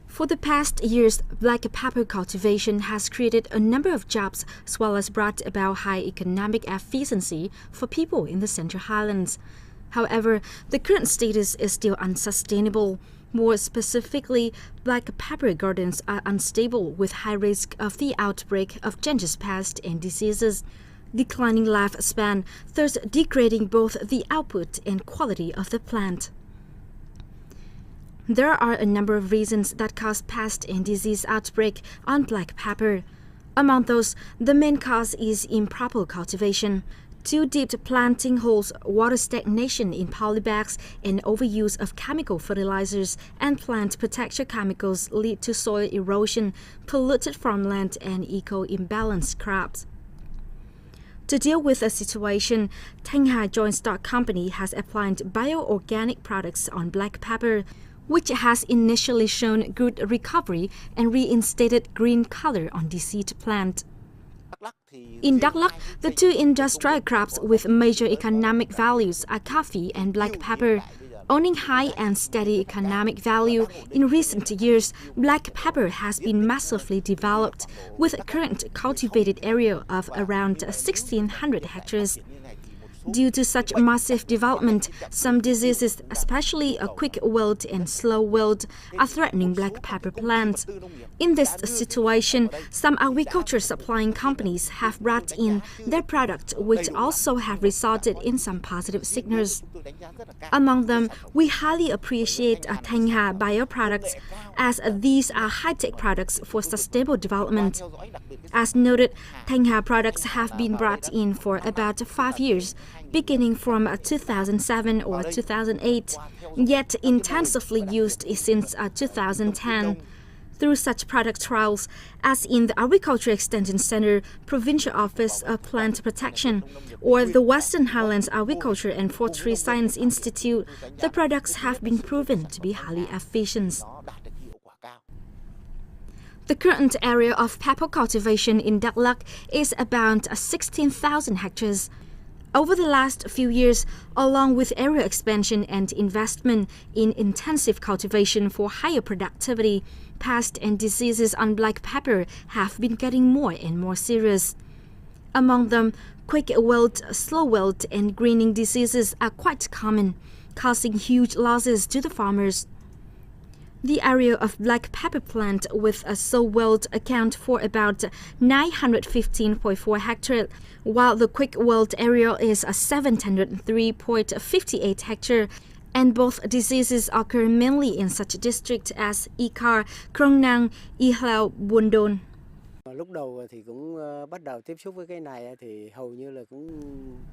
For the past years, black pepper cultivation has created a number of jobs as well as brought about high economic efficiency for people in the Central Highlands. However, the current status is still unsustainable. More specifically, black pepper gardens are unstable with high risk of the outbreak of dangerous pests and diseases, declining lifespan, thus degrading both the output and quality of the plant. There are a number of reasons that cause pest and disease outbreak on black pepper. Among those, the main cause is improper cultivation. Too deep planting holes, water stagnation in polybags, and overuse of chemical fertilizers and plant protection chemicals lead to soil erosion, polluted farmland, and eco-imbalanced crops. To deal with the situation, Thanh Ha Joint Stock Company has applied bio-organic products on black pepper, which has initially shown good recovery and reinstated green color on the seed plant. In Đắk Lắk, the two industrial crops with major economic values are coffee and black pepper. Owning high and steady economic value, in recent years, black pepper has been massively developed, with a current cultivated area of around 1,600 hectares. Due to such massive development, some diseases, especially a quick wilt and slow wilt, are threatening black pepper plants. In this situation, some agriculture supplying companies have brought in their product, which also have resulted in some positive signals. Among them, we highly appreciate Thanh Ha bioproducts, as these are high-tech products for sustainable development. As noted, Thanh Ha products have been brought in for about 5 years, beginning from 2007 or 2008, yet intensively used since 2010. Through such product trials, as in the Agriculture Extension Center, Provincial Office of Plant Protection, or the Western Highlands Agriculture and Forestry Science Institute, the products have been proven to be highly efficient. The current area of pepper cultivation in Đắk Lắk is about 16,000 hectares. Over the last few years, along with area expansion and investment in intensive cultivation for higher productivity, pests and diseases on black pepper have been getting more and more serious. Among them, quick wilt, slow wilt, and greening diseases are quite common, causing huge losses to the farmers. The area of black pepper plant with a slow wilt account for about 915.4 hectares, while the quick wilt area is 703.58 hectares, and both diseases occur mainly in such districts as Ikar, Krông Nang, Ihlao, Buôn Đôn.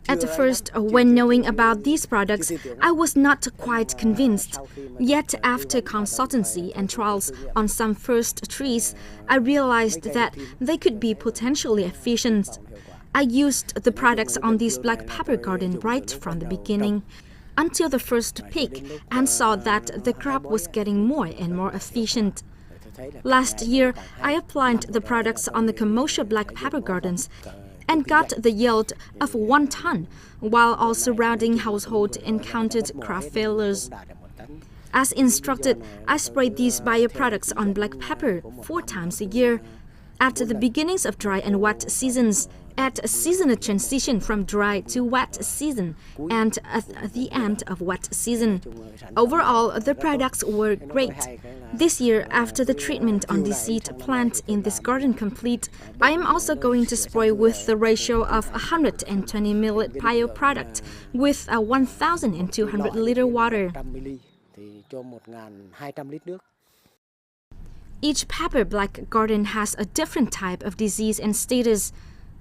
At first, when knowing about these products, I was not quite convinced. Yet after consultancy and trials on some first trees, I realized that they could be potentially efficient. I used the products on this black pepper garden right from the beginning, until the first peak, and saw that the crop was getting more and more efficient. Last year, I applied the products on the commercial black pepper gardens and got the yield of 1 ton, while all surrounding households encountered crop failures. As instructed, I sprayed these bioproducts on black pepper 4 times a year, at the beginnings of dry and wet seasons, at a seasonal transition from dry to wet season, and at the end of wet season. Overall, the products were great. This year, after the treatment on the seed plant in this garden complete, I am also going to spray with the ratio of 120 ml bioproduct with 1,200 liter water. Each pepper black garden has a different type of disease and status.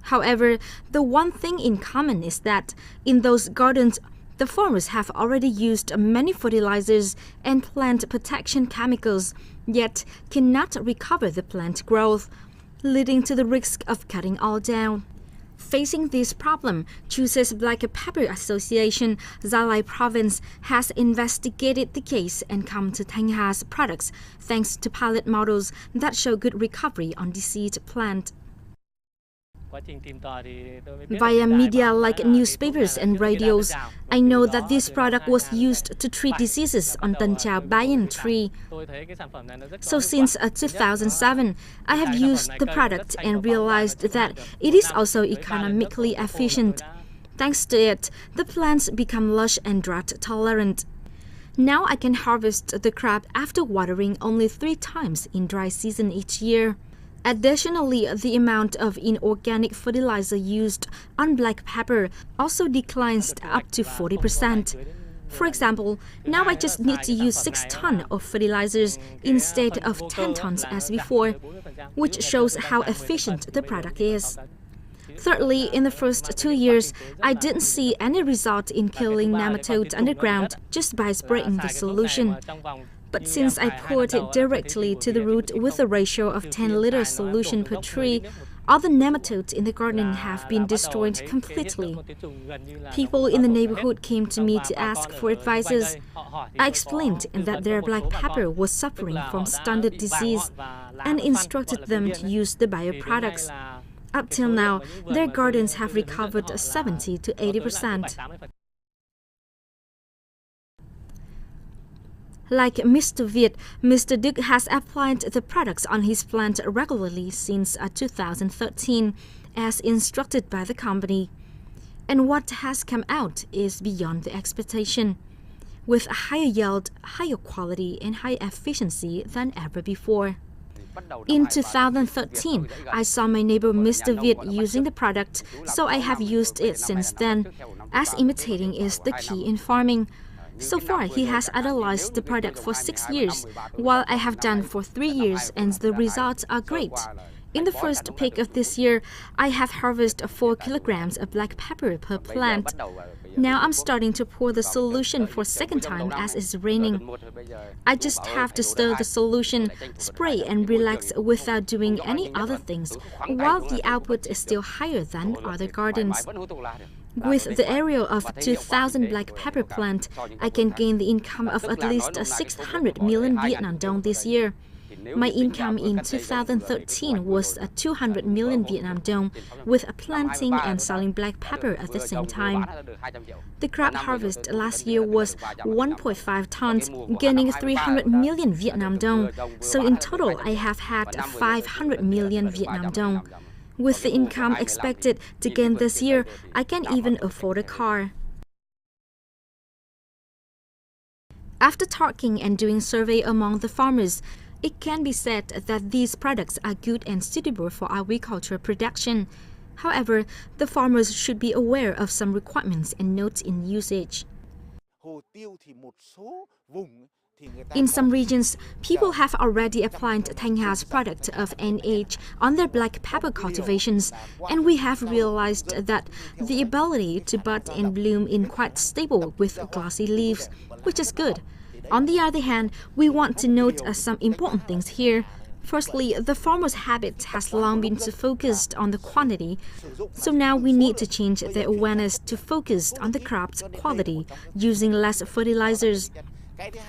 However, the one thing in common is that in those gardens, the farmers have already used many fertilizers and plant protection chemicals, yet cannot recover the plant growth, leading to the risk of cutting all down. Facing this problem, Chuse's Black Pepper Association, Gia Lai Province, has investigated the case and come to Thanh Ha's products thanks to pilot models that show good recovery on the seed plant. Via media like newspapers and radios, I know that this product was used to treat diseases on Tân Trào Banyan tree. So since 2007, I have used the product and realized that it is also economically efficient. Thanks to it, the plants become lush and drought tolerant. Now I can harvest the crop after watering only 3 times in dry season each year. Additionally, the amount of inorganic fertilizer used on black pepper also declines up to 40%. For example, now I just need to use 6 tons of fertilizers instead of 10 tons as before, which shows how efficient the product is. Thirdly, in the first 2 years, I didn't see any result in killing nematodes underground just by spraying the solution. But since I poured it directly to the root with a ratio of 10 liters solution per tree, all the nematodes in the garden have been destroyed completely. People in the neighborhood came to me to ask for advices. I explained that their black pepper was suffering from stunted disease and instructed them to use the bioproducts. Up till now, their gardens have recovered 70 to 80%. Like Mr. Việt, Mr. Đức has applied the products on his plant regularly since 2013, as instructed by the company. And what has come out is beyond the expectation, with a higher yield, higher quality, and higher efficiency than ever before. In 2013, I saw my neighbor Mr. Việt using the product, so I have used it since then, as imitating is the key in farming. So far, he has analyzed the product for 6 years, while I have done for 3 years, and the results are great. In the first peak of this year, I have harvested 4 kilograms of black pepper per plant. Now I'm starting to pour the solution for second time as it's raining. I just have to stir the solution, spray and relax without doing any other things, while the output is still higher than other gardens. With the area of 2,000 black pepper plant, I can gain the income of at least 600 million Vietnam dong this year. My income in 2013 was 200 million Vietnam dong, with planting and selling black pepper at the same time. The crop harvest last year was 1.5 tons, gaining 300 million Vietnam dong. So in total, I have had 500 million Vietnam dong. With the income expected to gain this year, I can even afford a car. After talking and doing survey among the farmers, it can be said that these products are good and suitable for agricultural production. However, the farmers should be aware of some requirements and notes in usage. In some regions, people have already applied Thanh Ha's product of NH on their black pepper cultivations, and we have realized that the ability to bud and bloom is quite stable with glossy leaves, which is good. On the other hand, we want to note some important things here. Firstly, the farmer's habit has long been focused on the quantity, so now we need to change their awareness to focus on the crop's quality, using less fertilizers.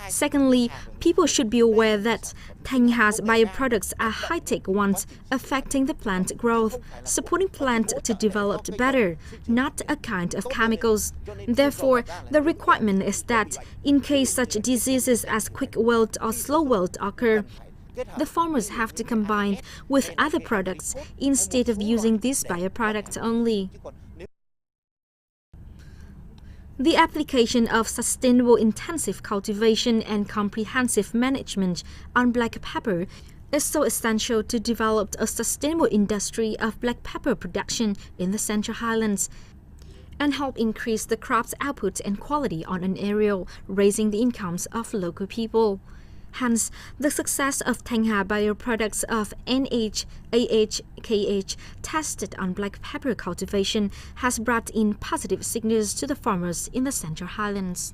Secondly, people should be aware that Thanh Ha's bioproducts are high-tech ones, affecting the plant growth, supporting plant to develop better, not a kind of chemicals. Therefore, the requirement is that, in case such diseases as quick wilt or slow wilt occur, the farmers have to combine with other products instead of using these bioproducts only. The application of sustainable intensive cultivation and comprehensive management on black pepper is so essential to develop a sustainable industry of black pepper production in the Central Highlands and help increase the crop's output and quality on an area, raising the incomes of local people. Hence, the success of Thanh Ha bioproducts of NH, AH, KH tested on black pepper cultivation has brought in positive signals to the farmers in the Central Highlands.